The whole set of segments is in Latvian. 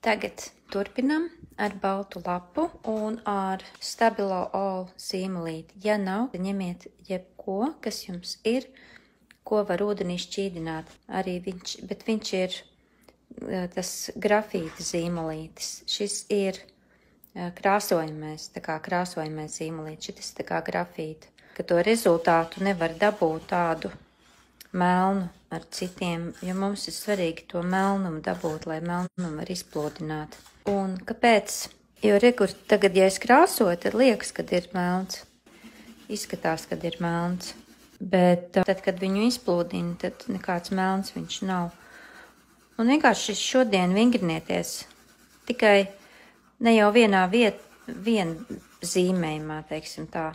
Tagad turpinam ar baltu lapu un ar stabilo olu zīmolīti. Ja nav, tad ņemiet jebko, kas jums ir, ko var ūdenī šķīdināt. Bet viņš ir tas grafīta zīmolītis. Šis ir krāsojamais zīmolītis. Šis tā kā grafīta. Ka to rezultātu nevar dabūt tādu melnu ar citiem, jo mums ir svarīgi to melnumu dabūt, lai melnumu var izplūdināt. Un kāpēc? Jo tagad, ja es krāsoju, tad liekas, kad ir melns. Izskatās, kad ir melns. Bet tad, kad viņu izplūdina, tad nekāds melns viņš nav. Un vienkārši šodien vingrinieties tikai ne jau vienā zīmējumā, teiksim tā.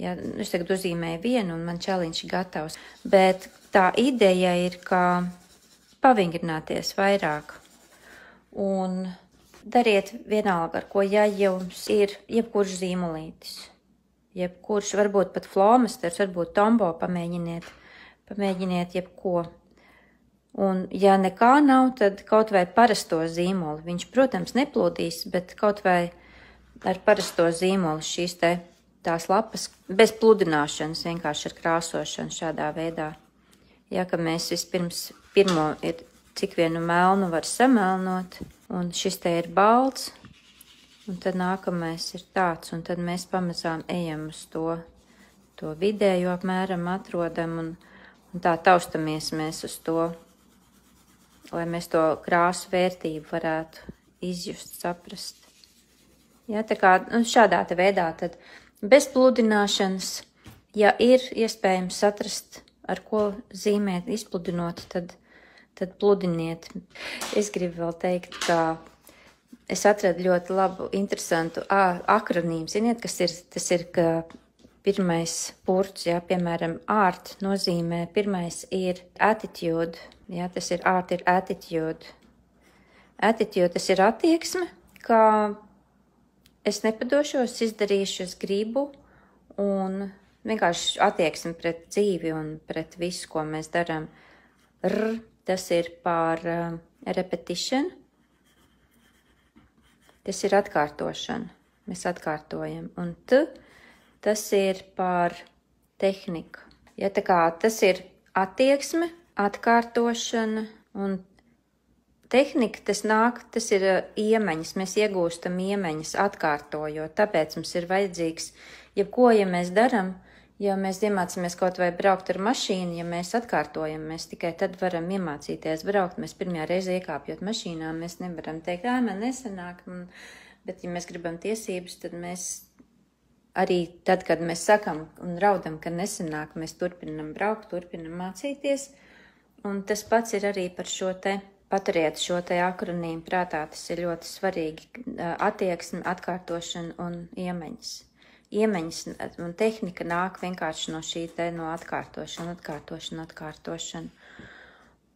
Ja, es tagad uzzīmēju vienu un man challenge gatavs, bet tā ideja ir, ka pavingrināties vairāk un dariet vienalga, ar ko, ja jums ir jebkurš zīmolītis, jebkurš, varbūt pat flomasters, varbūt tombo pamēģiniet jebko. Un ja nekā nav, tad kaut vai parasto zīmoli, viņš, protams, neplūdīs, bet kaut vai ar parasto zīmoli šīs tās lapas bez pludināšanas, vienkārši ar krāsošanu šādā veidā. Ja, ka mēs vispirms pirmo ir, cik vienu melnu var samelnot, un šis te ir balts, un tad nākamais ir tāds, un tad mēs pamazām ejam uz to vidējo apmēram atrodam, un tā taustamies mēs uz to, lai mēs to krāsu vērtību varētu izjust, saprast. Ja, tā kā šādā te veidā tad bez pludināšanas, ja ir iespējams atrast, ar ko zīmēt, izpludinot, tad pludiniet. Es gribu vēl teikt, ka es atradu ļoti labu, interesantu akronīmu. Ziniet, kas ir? Tas ir, ka pirmais burts, ja, piemēram, art nozīmē, pirmais ir attitude, ja, tas ir art, ir attitude. Attitude, tas ir attieksme, kā es nepadošos, izdarīšu, es gribu, un vienkārši attieksmi pret dzīvi un pret visu, ko mēs darām. Tas ir par repetition. Tas ir atkārtošana. Mēs atkārtojam. Un tas ir par tehniku. Ja, tā kā tas ir attieksme, atkārtošana un tehnika, tas ir iemaņas, mēs iegūstam iemaņas atkārtojot, tāpēc mums ir vajadzīgs, jebko, ja mēs daram, ja mēs iemācāmies kaut vai braukt ar mašīnu, ja mēs atkārtojam, mēs tikai tad varam iemācīties braukt, mēs pirmajā reize iekāpjot mašīnā, mēs nevaram teikt, man nesanāk, bet ja mēs gribam tiesības, tad mēs arī tad, kad mēs sakam un raudam, ka nesanāk, mēs turpinam braukt, turpinam mācīties, un tas pats ir arī par šo Paturiet šo akronīmu prātā, tas ir ļoti svarīgi. Attieksme, atkārtošana un iemaņas. Iemaņas un tehnika nāk vienkārši no šī no atkārtošana.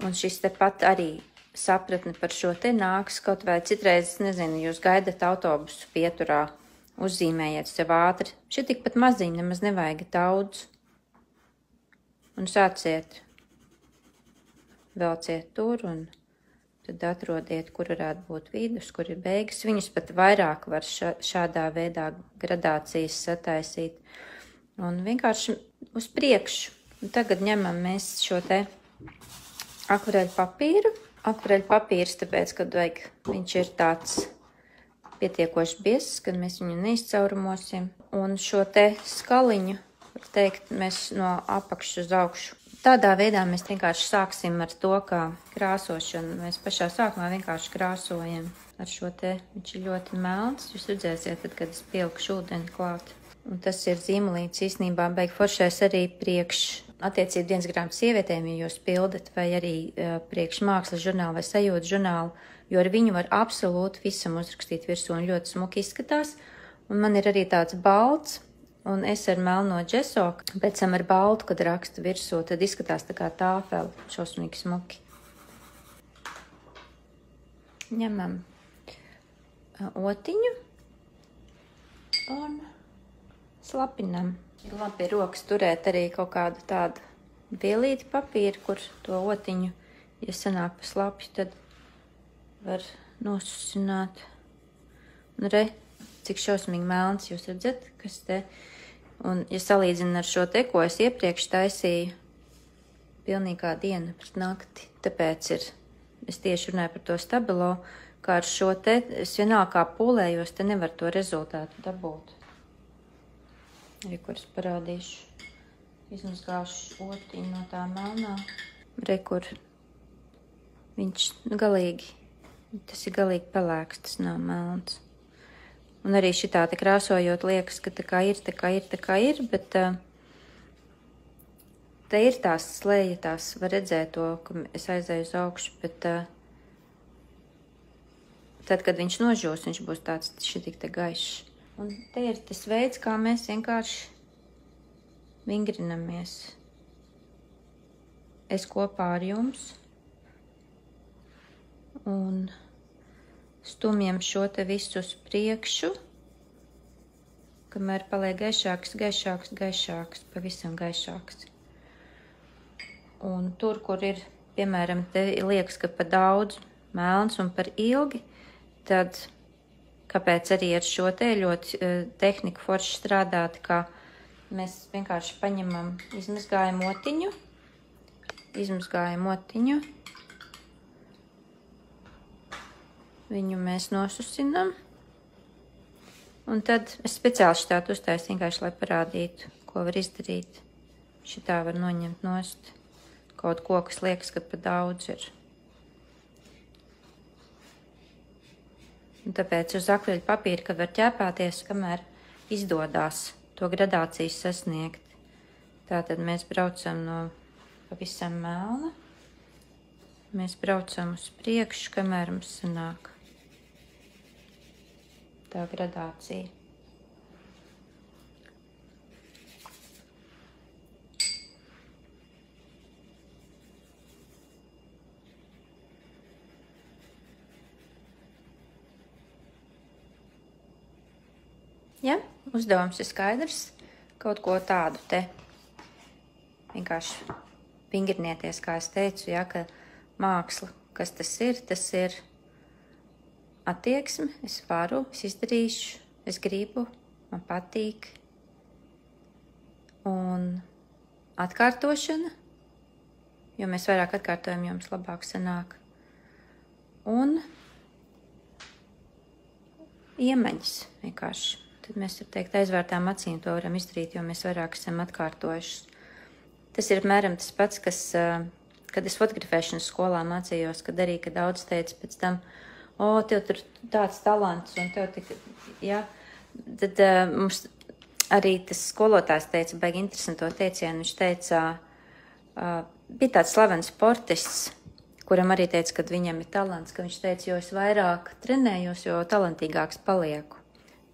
Un šis pat arī sapratne par šo nāks kaut vai citreiz, nezinu, jūs gaidat autobusu pieturā, uzzīmējiet sev ātri. Šī tikpat maziņa, nemaz nevajag daudz. Un sāciet, velciet tur un tad atrodiet, kur varētu būt vidus, kur ir beigas. Viņus pat vairāk var šādā veidā gradācijas sataisīt. Un vienkārši uz priekšu. Un tagad ņemam mēs šo akvareļu papīru. Akvareļu papīrs, tāpēc, kad viņš ir tāds pietiekoši biezs, kad mēs viņu neizcaurumosim. Un šo skaliņu, var teikt, mēs no apakšas uz augšu. Tādā veidā mēs vienkārši sāksim ar to, kā krāsošanu. Mēs pašā sākumā vienkārši krāsojam ar šo viņš ir ļoti melns. Jūs redzēsiet, tad, kad es pielikšu ūdeni klāt. Un tas ir zīmolīts īstenībā beig foršais arī priekš attiecību dienas grāmatas sievietēm, ja jūs pildat, vai arī priekš mākslas žurnālu vai sajūtas žurnālu, jo ar viņu var absolūti visam uzrakstīt virsū un ļoti smuki izskatās. Un man ir arī tāds balts. Un es ar melno džeso, pēc tam ar baltu, kad rakstu virsū, tad izskatās tā kā tāfeli, šausmīgi smuki. Ņemam otiņu un slapinam. Ir labi pie rokas turēt arī kaut kādu tādu vielīti papīru, kur to otiņu, ja sanāk pa slapju, tad var nosusināt. Un re, cik šausmīgi melns, jūs redzat, kas te. Un, ja salīdzinu ar šo te, ko es iepriekš taisīju, pilnīgā diena pret nakti. Tāpēc es tieši runāju par to stabilo, kā ar šo te, es vienalga kā pūlējos, te nevar to rezultātu dabūt. Arī, kur es parādīšu. Izmazgāšu otiņu no tā melnā. Re, kur viņš galīgi, tas ir galīgi pelēks, tas nav melns. Un arī šitā te krāsojot liekas, ka tā kā ir, bet te ir tās slēja, tās var redzēt to, ka es aizēju uz augšu, bet tad, kad viņš nožūs, viņš būs tāds šitik te gaišs. Un te ir tas veids, kā mēs vienkārši vingrinamies. Es kopā ar jums un stumjam šo te visu uz priekšu, kamēr paliek gaišāks, pavisam gaišāks. Un tur, kur ir, piemēram, te liekas, ka pa daudz melns un par ilgi, tad kāpēc arī ar šo te ļoti tehniku forši strādāt, kā mēs vienkārši paņemam, izmazgājam otiņu, viņu mēs nosusinam, un tad es speciāli šitādu uztaisu vienkārši, lai parādītu, ko var izdarīt. Šitā var noņemt nost kaut ko, kas liekas, ka pa daudz ir. Un tāpēc uz akriļu papīra, kad var ķēpāties, kamēr izdodās to gradācijas sasniegt. Tātad mēs braucam no pavisam melna. Mēs braucam uz priekšu, kamēr mums sanāk tā gradācija. Ja? Uzdevums ir skaidrs, kaut ko tādu te vienkārši vingrinieties, kā es teicu, ja, ka māksla, kas tas ir attieksme, es varu, es izdarīšu, es gribu, man patīk. Un atkārtošana, jo mēs vairāk atkārtojam, jo mums labāk sanāk. Un iemaņas vienkārši. Tad mēs, var teikt, aizvērtām acīm to varam izdarīt, jo mēs vairāk esam atkārtojuši. Tas ir apmēram tas pats, kas, kad es fotografēšanas skolā mācījos, kad arī, kad daudz teica pēc tam, tev tur tāds talants, un tev tik, ja, tad mums arī tas skolotājs teica, baigi interesanto teicienu, viņš teica, bija tāds slavens sportists, kuram arī teica, kad viņam ir talants, ka viņš teica, jo es vairāk trenējos, jo talantīgāks palieku.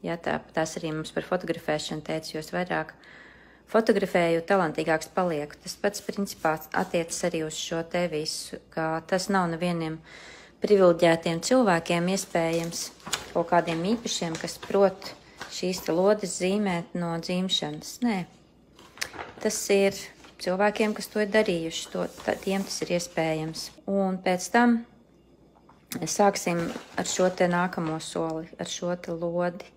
Ja, tās arī mums par fotografēšanu teica, jo es vairāk fotografēju, talantīgāks palieku. Tas pats principā attiecas arī uz šo te visu, ka tas nav nevieniem privileģētiem cilvēkiem iespējams kaut kādiem īpašiem, kas prot šīs te lodes zīmēt no dzimšanas. Nē, tas ir cilvēkiem, kas to ir darījuši, tiem tas ir iespējams. Un pēc tam sāksim ar šo te nākamo soli, ar šo te lodi.